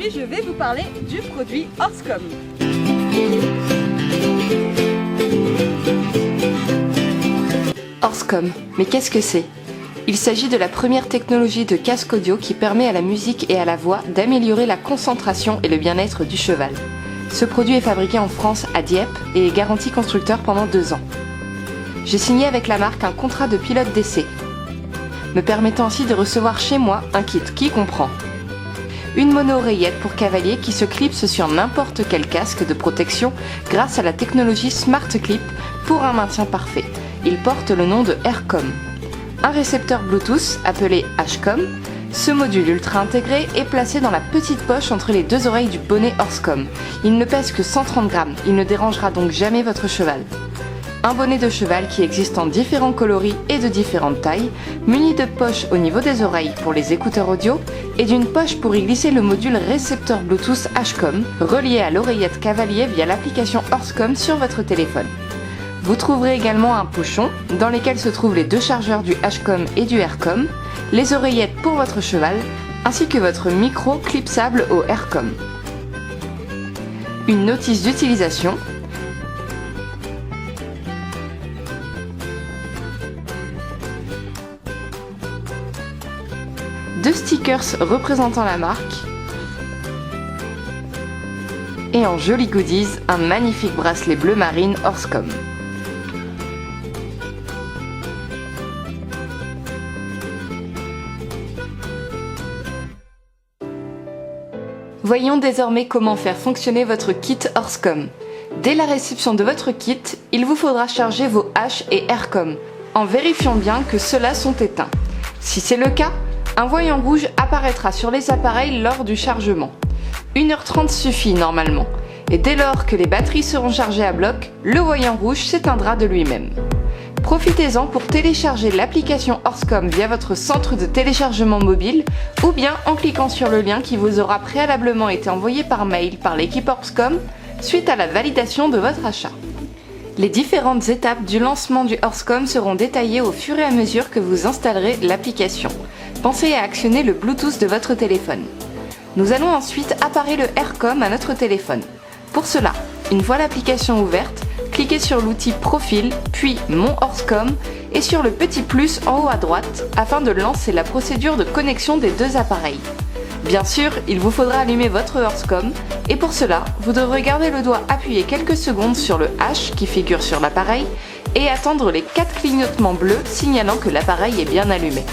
aujourd'hui je vais vous parler du produit Horsecom. Horsecom, mais qu'est-ce que c'est ? Il s'agit de la première technologie de casque audio qui permet à la musique et à la voix d'améliorer la concentration et le bien-être du cheval. Ce produit est fabriqué en France à Dieppe et est garanti constructeur pendant 2 ans. J'ai signé avec la marque un contrat de pilote d'essai, me permettant ainsi de recevoir chez moi un kit qui comprend une mono-oreillette pour cavalier qui se clipse sur n'importe quel casque de protection grâce à la technologie Smart Clip pour un maintien parfait. Il porte le nom de Aircom. Un récepteur Bluetooth appelé Hcom. Ce module ultra intégré est placé dans la petite poche entre les 2 oreilles du bonnet Horsecom. Il ne pèse que 130 grammes, il ne dérangera donc jamais votre cheval. Un bonnet de cheval qui existe en différents coloris et de différentes tailles, muni de poches au niveau des oreilles pour les écouteurs audio et d'une poche pour y glisser le module récepteur Bluetooth Hcom, relié à l'oreillette cavalier via l'application Horsecom sur votre téléphone. Vous trouverez également un pochon dans lequel se trouvent les 2 chargeurs du Hcom et du Aircom, les oreillettes pour votre cheval, ainsi que votre micro clipsable au Aircom. Une notice d'utilisation, deux stickers représentant la marque et en joli goodies, un magnifique bracelet bleu marine Horsecom. Voyons désormais comment faire fonctionner votre kit Horsecom. Dès la réception de votre kit, il vous faudra charger vos H et Aircom en vérifiant bien que ceux-là sont éteints. Si c'est le cas, un voyant rouge apparaîtra sur les appareils lors du chargement. 1h30 suffit normalement, et dès lors que les batteries seront chargées à bloc, le voyant rouge s'éteindra de lui-même. Profitez-en pour télécharger l'application Horsecom via votre centre de téléchargement mobile ou bien en cliquant sur le lien qui vous aura préalablement été envoyé par mail par l'équipe Horsecom suite à la validation de votre achat. Les différentes étapes du lancement du Horsecom seront détaillées au fur et à mesure que vous installerez l'application. Pensez à actionner le Bluetooth de votre téléphone. Nous allons ensuite apparer le Aircom à notre téléphone. Pour cela, une fois l'application ouverte, cliquez sur l'outil Profil, puis Mon Horsecom et sur le petit plus en haut à droite afin de lancer la procédure de connexion des 2 appareils. Bien sûr, il vous faudra allumer votre Horsecom et pour cela, vous devrez garder le doigt appuyé quelques secondes sur le H qui figure sur l'appareil et attendre les 4 clignotements bleus signalant que l'appareil est bien allumé.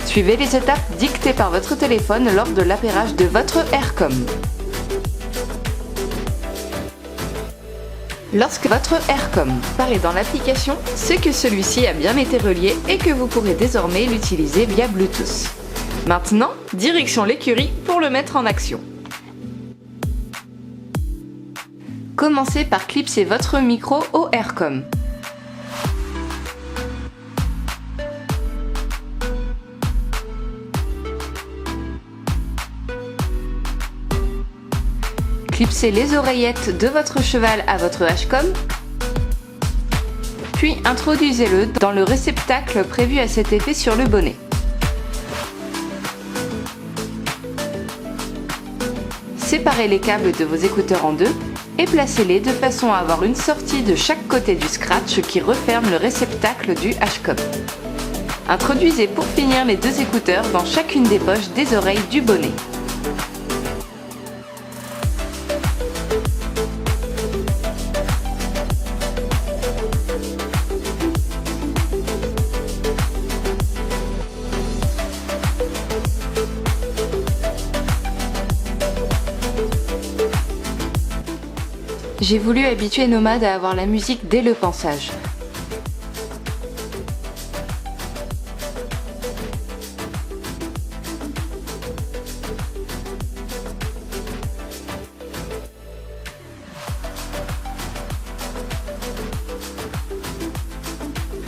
Suivez les étapes dictées par votre téléphone lors de l'appairage de votre Aircom. Lorsque votre Aircom paraît dans l'application, c'est que celui-ci a bien été relié et que vous pourrez désormais l'utiliser via Bluetooth. Maintenant, direction l'écurie pour le mettre en action. Commencez par clipser votre micro au Aircom. Clipsez les oreillettes de votre cheval à votre Hcom, puis introduisez-le dans le réceptacle prévu à cet effet sur le bonnet. Séparez les câbles de vos écouteurs en 2 et placez-les de façon à avoir une sortie de chaque côté du scratch qui referme le réceptacle du Hcom. Introduisez pour finir les 2 écouteurs dans chacune des poches des oreilles du bonnet. J'ai voulu habituer Nomade à avoir la musique dès le pensage.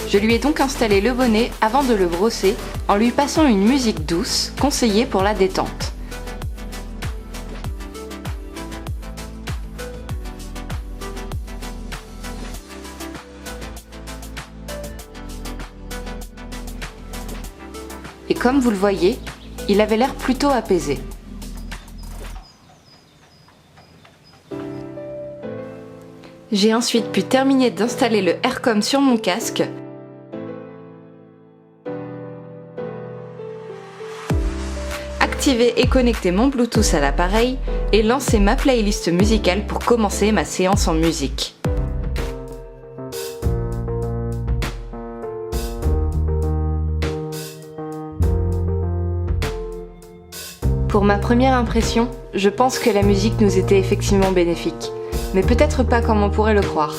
Je lui ai donc installé le bonnet avant de le brosser en lui passant une musique douce conseillée pour la détente. Et comme vous le voyez, il avait l'air plutôt apaisé. J'ai ensuite pu terminer d'installer le Aircom sur mon casque, activer et connecter mon Bluetooth à l'appareil et lancer ma playlist musicale pour commencer ma séance en musique. Pour ma première impression, je pense que la musique nous était effectivement bénéfique, mais peut-être pas comme on pourrait le croire.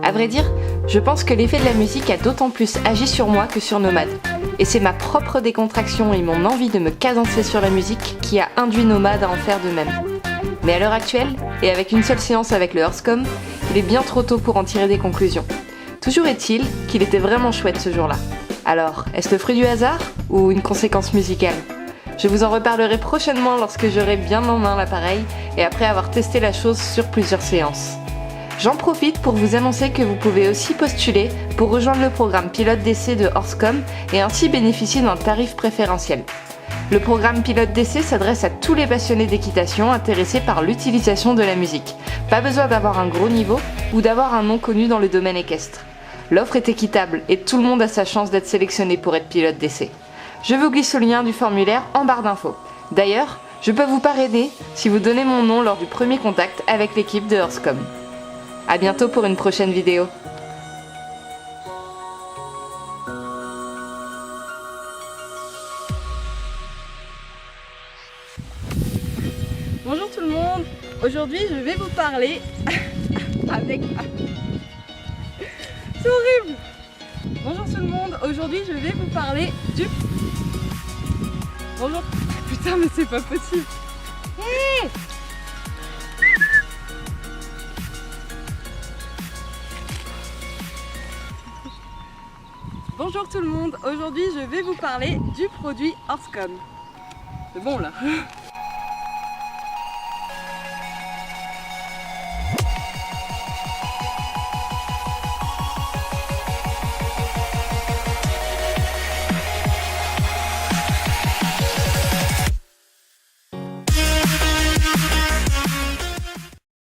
À vrai dire, je pense que l'effet de la musique a d'autant plus agi sur moi que sur Nomad. Et c'est ma propre décontraction et mon envie de me cadencer sur la musique qui a induit Nomad à en faire de même. Mais à l'heure actuelle, et avec une seule séance avec le Horsecom, il est bien trop tôt pour en tirer des conclusions. Toujours est-il qu'il était vraiment chouette ce jour-là. Alors, est-ce le fruit du hasard ou une conséquence musicale ? Je vous en reparlerai prochainement lorsque j'aurai bien en main l'appareil et après avoir testé la chose sur plusieurs séances. J'en profite pour vous annoncer que vous pouvez aussi postuler pour rejoindre le programme pilote d'essai de Horsecom et ainsi bénéficier d'un tarif préférentiel. Le programme pilote d'essai s'adresse à tous les passionnés d'équitation intéressés par l'utilisation de la musique. Pas besoin d'avoir un gros niveau ou d'avoir un nom connu dans le domaine équestre. L'offre est équitable et tout le monde a sa chance d'être sélectionné pour être pilote d'essai. Je vous glisse le lien du formulaire en barre d'infos. D'ailleurs, je peux vous parrainer si vous donnez mon nom lors du premier contact avec l'équipe de Horsecom. A bientôt pour une prochaine vidéo. Bonjour tout le monde. Aujourd'hui, je vais vous parler avec... C'est horrible. Bonjour tout le monde. Aujourd'hui, je vais vous parler du... Bonjour. Putain, mais c'est pas possible. Hey, bonjour tout le monde. Aujourd'hui, je vais vous parler du produit Horsecom. C'est bon là.